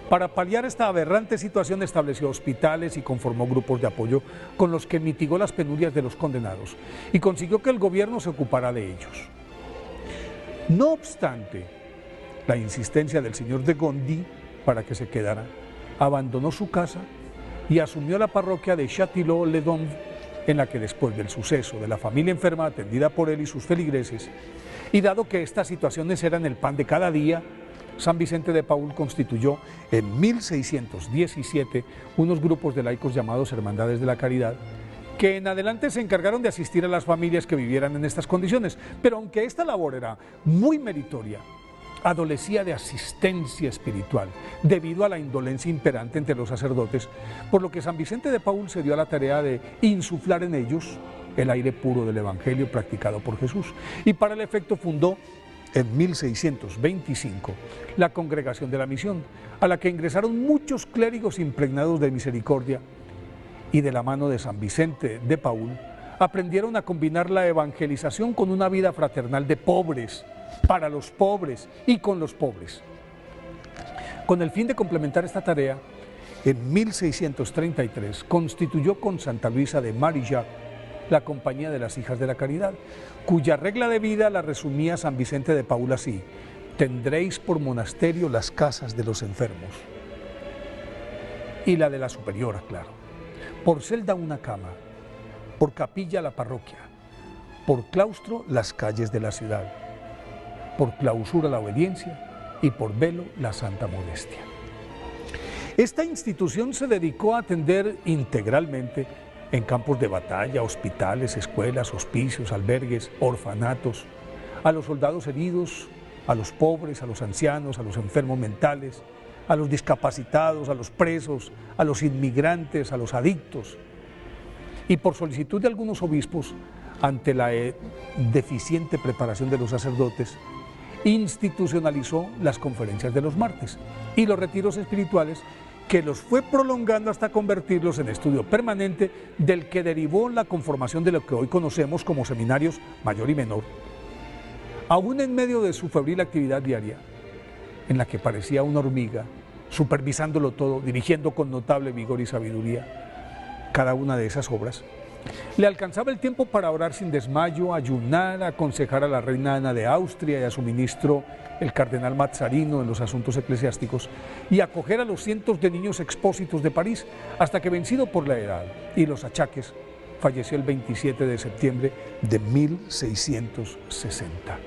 Speaker 12: Para paliar esta aberrante situación estableció hospitales y conformó grupos de apoyo con los que mitigó las penurias de los condenados y consiguió que el gobierno se ocupara de ellos. No obstante la insistencia del señor de Gondi para que se quedara, abandonó su casa y asumió la parroquia de Châtillon-les-Dombes, en la que después del suceso de la familia enferma atendida por él y sus feligreses, y dado que estas situaciones eran el pan de cada día, San Vicente de Paúl constituyó en 1617 unos grupos de laicos llamados Hermandades de la Caridad, que en adelante se encargaron de asistir a las familias que vivieran en estas condiciones, pero aunque esta labor era muy meritoria, adolecía de asistencia espiritual debido a la indolencia imperante entre los sacerdotes, por lo que San Vicente de Paúl se dio a la tarea de insuflar en ellos el aire puro del Evangelio practicado por Jesús, y para el efecto fundó en 1625 la Congregación de la Misión, a la que ingresaron muchos clérigos impregnados de misericordia, y de la mano de San Vicente de Paúl aprendieron a combinar la evangelización con una vida fraternal de pobres, para los pobres y con los pobres. Con el fin de complementar esta tarea, en 1633 constituyó con Santa Luisa de Marillac la Compañía de las Hijas de la Caridad, cuya regla de vida la resumía San Vicente de Paúl así: tendréis por monasterio las casas de los enfermos, y la de la superiora, claro. por celda una cama, por capilla la parroquia, por claustro las calles de la ciudad, por clausura la obediencia y por velo la santa modestia. Esta institución se dedicó a atender integralmente en campos de batalla, hospitales, escuelas, hospicios, albergues, orfanatos, a los soldados heridos, a los pobres, a los ancianos, a los enfermos mentales, a los discapacitados, a los presos, a los inmigrantes, a los adictos. Y por solicitud de algunos obispos, ante la deficiente preparación de los sacerdotes, institucionalizó las conferencias de los martes y los retiros espirituales, que los fue prolongando hasta convertirlos en estudio permanente, del que derivó la conformación de lo que hoy conocemos como seminarios mayor y menor. Aún en medio de su febril actividad diaria, en la que parecía una hormiga, supervisándolo todo, dirigiendo con notable vigor y sabiduría cada una de esas obras, le alcanzaba el tiempo para orar sin desmayo, ayunar, aconsejar a la reina Ana de Austria y a su ministro, el cardenal Mazzarino, en los asuntos eclesiásticos, y acoger a los cientos de niños expósitos de París, hasta que, vencido por la edad y los achaques, falleció el 27 de septiembre de 1660.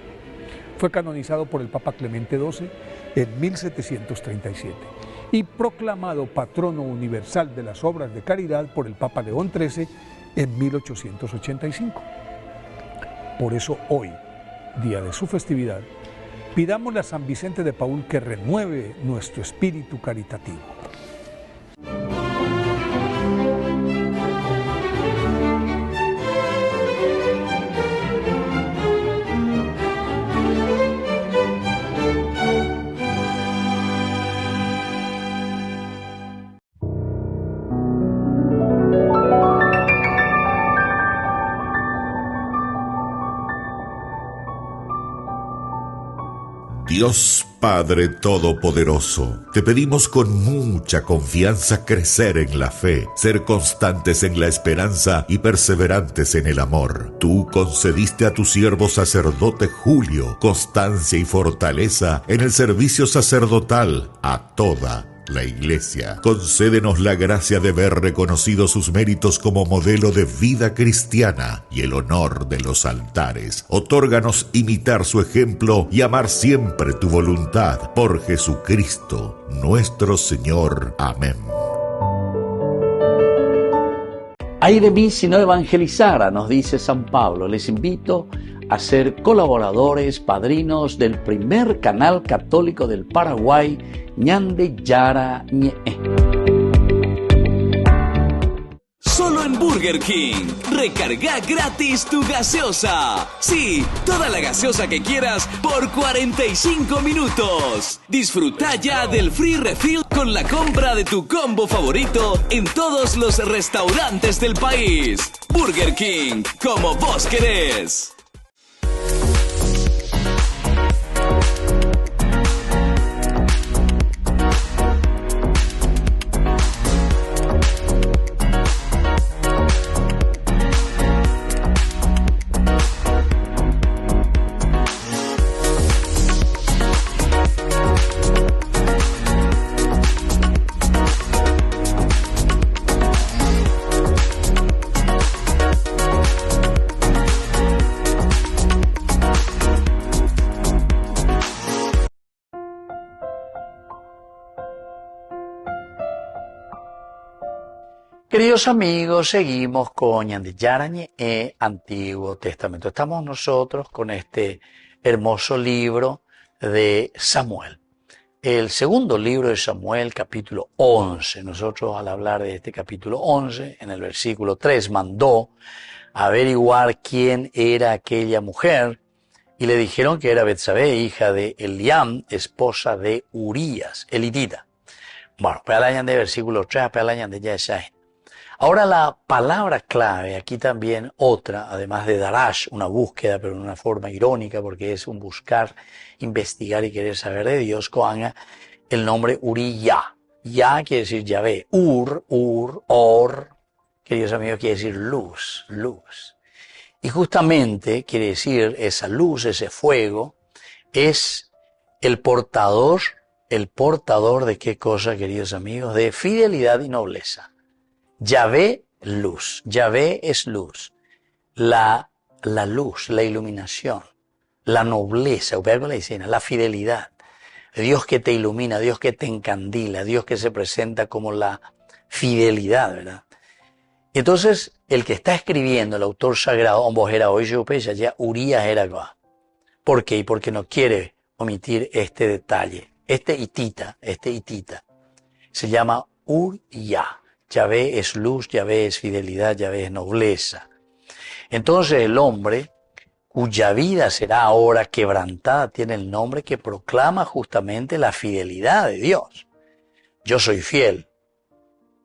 Speaker 12: Fue canonizado por el Papa Clemente XII en 1737 y proclamado patrono universal de las obras de caridad por el Papa León XIII en 1885. Por eso hoy, día de su festividad, pidámosle a San Vicente de Paúl que renueve nuestro espíritu caritativo.
Speaker 9: Dios Padre Todopoderoso, te pedimos con mucha confianza crecer en la fe, ser constantes en la esperanza y perseverantes en el amor. Tú concediste a tu siervo sacerdote Julio constancia y fortaleza en el servicio sacerdotal a toda la Iglesia. Concédenos la gracia de ver reconocidos sus méritos como modelo de vida cristiana y el honor de los altares. Otórganos imitar su ejemplo y amar siempre tu voluntad. Por Jesucristo, nuestro Señor. Amén.
Speaker 1: Ay de mí si no evangelizara, nos dice San Pablo. Les invito a ser colaboradores, padrinos del primer canal católico del Paraguay, Ñande Yara Ñe.
Speaker 3: Solo en Burger King. Recarga gratis tu gaseosa. Sí, toda la gaseosa que quieras por 45 minutos. Disfruta ya del free refill con la compra de tu combo favorito en todos los restaurantes del país. Burger King, como vos querés.
Speaker 1: Queridos amigos, seguimos con Ñande Yara Ñe, Antiguo Testamento. Estamos nosotros con este hermoso libro de Samuel. El segundo libro de Samuel, capítulo 11. Nosotros, al hablar de este capítulo 11, en el versículo 3, mandó averiguar quién era aquella mujer, y le dijeron que era Betsabé, hija de Eliam, esposa de Urías, elitita. Bueno, pelayan de versículo 3, pelayan de Yeshain. Ahora la palabra clave, aquí también otra, además de darash, una búsqueda, pero en una forma irónica, porque es un buscar, investigar y querer saber de Dios, coanga el nombre Uriya. Ya quiere decir Yahvé, Or, queridos amigos, quiere decir luz, luz. Y justamente quiere decir esa luz, ese fuego, es el portador de qué cosa, queridos amigos, de fidelidad y nobleza. Yahvé luz. Yahvé es luz. La luz, la iluminación, la nobleza, la fidelidad. Dios que te ilumina, Dios que te encandila, Dios que se presenta como la fidelidad, ¿verdad? Entonces, el que está escribiendo, el autor sagrado, ya Urías era acá. ¿Por qué? Porque no quiere omitir este detalle. Este hitita, se llama Ur-Ya. Yahvé es luz, Yahvé es fidelidad, Yahvé es nobleza. Entonces el hombre, cuya vida será ahora quebrantada, tiene el nombre que proclama justamente la fidelidad de Dios. Yo soy fiel,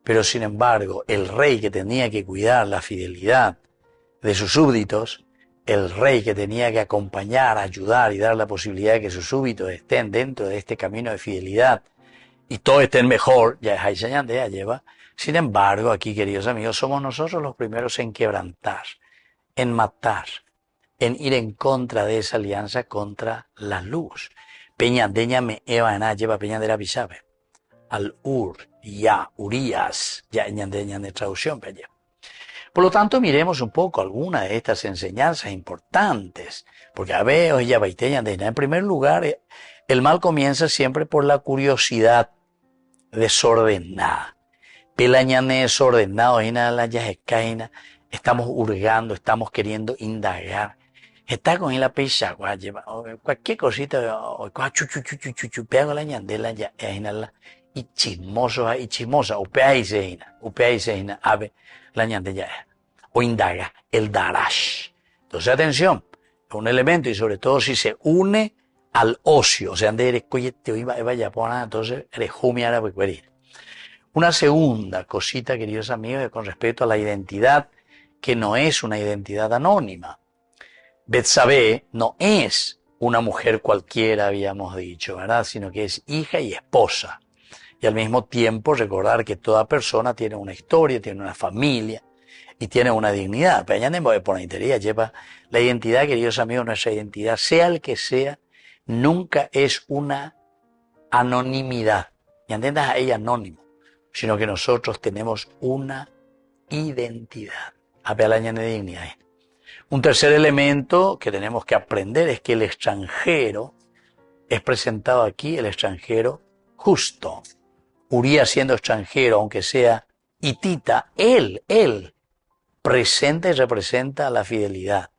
Speaker 1: pero sin embargo, el rey que tenía que cuidar la fidelidad de sus súbditos, el rey que tenía que acompañar, ayudar y dar la posibilidad de que sus súbditos estén dentro de este camino de fidelidad y todos estén mejor, ya lleva. Sin embargo, aquí, queridos amigos, somos nosotros los primeros en quebrantar, en matar, en ir en contra de esa alianza contra la luz. Peña deña me eva lleva peña de la pisabe. Al ya, Urías, ya de traducción, peña. Por lo tanto, miremos un poco algunas de estas enseñanzas importantes, porque a ver, ya en primer lugar, el mal comienza siempre por la curiosidad desordenada. Pelañane desordenado, estamos hurgando, estamos queriendo indagar. Está con la peixa, cualquier cosita, pega la ñandela, ya, y chismosa, upea y seina, ave, la ñandela, o indaga, el darash. Entonces, atención, es un elemento, y sobre todo si se une al ocio, o sea, entonces, eres jumiara, una segunda cosita, queridos amigos, con respecto a la identidad, que no es una identidad anónima. Betsabé no es una mujer cualquiera, habíamos dicho, ¿verdad? Sino que es hija y esposa. Y al mismo tiempo recordar que toda persona tiene una historia, tiene una familia y tiene una dignidad. Pero ya por la intería, lleva la identidad, queridos amigos, nuestra identidad, sea el que sea, nunca es una anonimidad. Y entiendas a ella anónimo, sino que nosotros tenemos una identidad. De dignidad. Un tercer elemento que tenemos que aprender es que el extranjero es presentado aquí, el extranjero justo. Urías siendo extranjero, aunque sea hitita, él presenta y representa la fidelidad.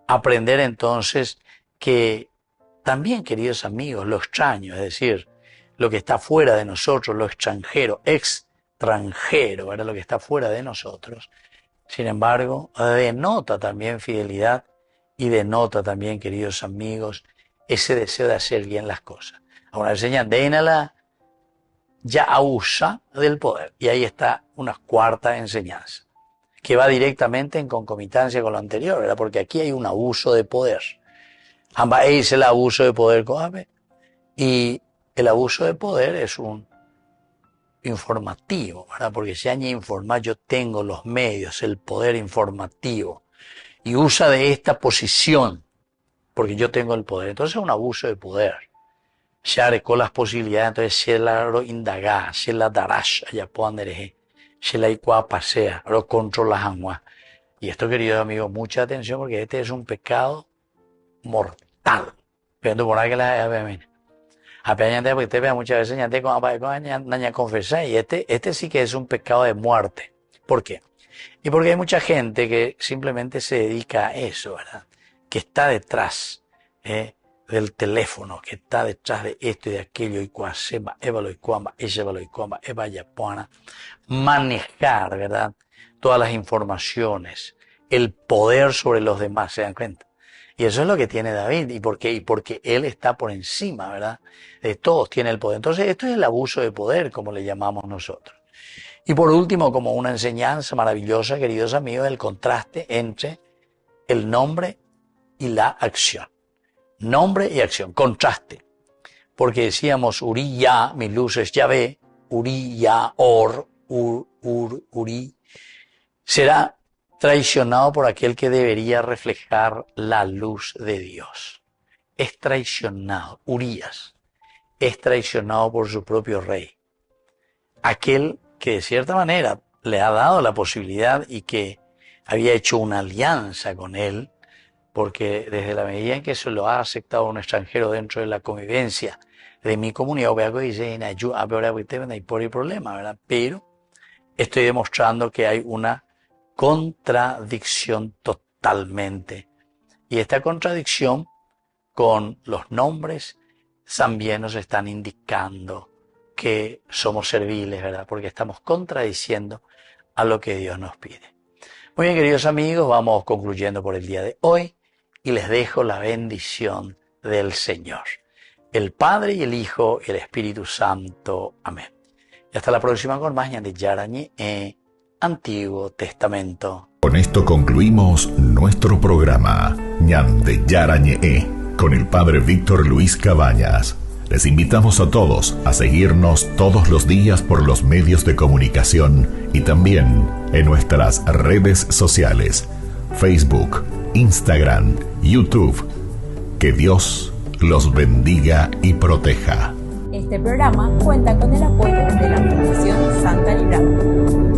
Speaker 1: Aprender entonces que también, queridos amigos, lo extraño, es decir, lo que está fuera de nosotros, lo extranjero, extranjero, ¿verdad? Lo que está fuera de nosotros, sin embargo, denota también fidelidad y denota también, queridos amigos, ese deseo de hacer bien las cosas. Ahora enseñan, dénala ya usa del poder. Y ahí está una cuarta enseñanza, que va directamente en concomitancia con lo anterior, ¿verdad? Porque aquí hay un abuso de poder. Ambas es el abuso de poder, y el abuso de poder es un informativo, ¿verdad? Porque si hay informar, yo tengo los medios, el poder informativo, y usa de esta posición, porque yo tengo el poder. Entonces es un abuso de poder. Se arecó las posibilidades, entonces se la lo indaga, se la darash, allá puedan dereje, se la icua pasea, lo controla jangua. Y esto, queridos amigos, mucha atención, porque este es un pecado mortal. Pero por ahí que la apenas porque te vea muchas veces ñate con confesar, y este sí que es un pecado de muerte. ¿Por qué? Y porque hay mucha gente que simplemente se dedica a eso, ¿verdad? Que está detrás del teléfono, que está detrás de esto y de aquello, y cuasema, évalo y cuamba, évalo y cuamba, eva yapona, manejar, ¿verdad? Todas las informaciones, el poder sobre los demás, ¿se dan cuenta? Y eso es lo que tiene David. ¿Y por qué? Y porque él está por encima, ¿verdad? De todos, tiene el poder. Entonces, esto es el abuso de poder, como le llamamos nosotros. Y por último, como una enseñanza maravillosa, queridos amigos, el contraste entre el nombre y la acción. Nombre y acción, contraste. Porque decíamos, Uri ya, mi luz es Yahvé, Uri ya, Uri, será traicionado por aquel que debería reflejar la luz de Dios. Es traicionado, Urías, es traicionado por su propio rey. Aquel que de cierta manera le ha dado la posibilidad y que había hecho una alianza con él, porque desde la medida en que se lo ha aceptado un extranjero dentro de la convivencia de mi comunidad, por el problema, ¿verdad? Pero estoy demostrando que hay una contradicción totalmente. Y esta contradicción con los nombres también nos están indicando que somos serviles, ¿verdad? Porque estamos contradiciendo a lo que Dios nos pide. Muy bien, queridos amigos, vamos concluyendo por el día de hoy y les dejo la bendición del Señor. El Padre y el Hijo y el Espíritu Santo. Amén. Y hasta la próxima con más Ñande Yarañe, Antiguo Testamento.
Speaker 9: Con esto concluimos nuestro programa Ñande Yarañe con el Padre Víctor Luis Cabañas. Les invitamos a todos a seguirnos todos los días por los medios de comunicación y también en nuestras redes sociales, Facebook, Instagram, YouTube. Que Dios los bendiga y proteja.
Speaker 2: Este programa cuenta con el apoyo de la Fundación Santa Librada.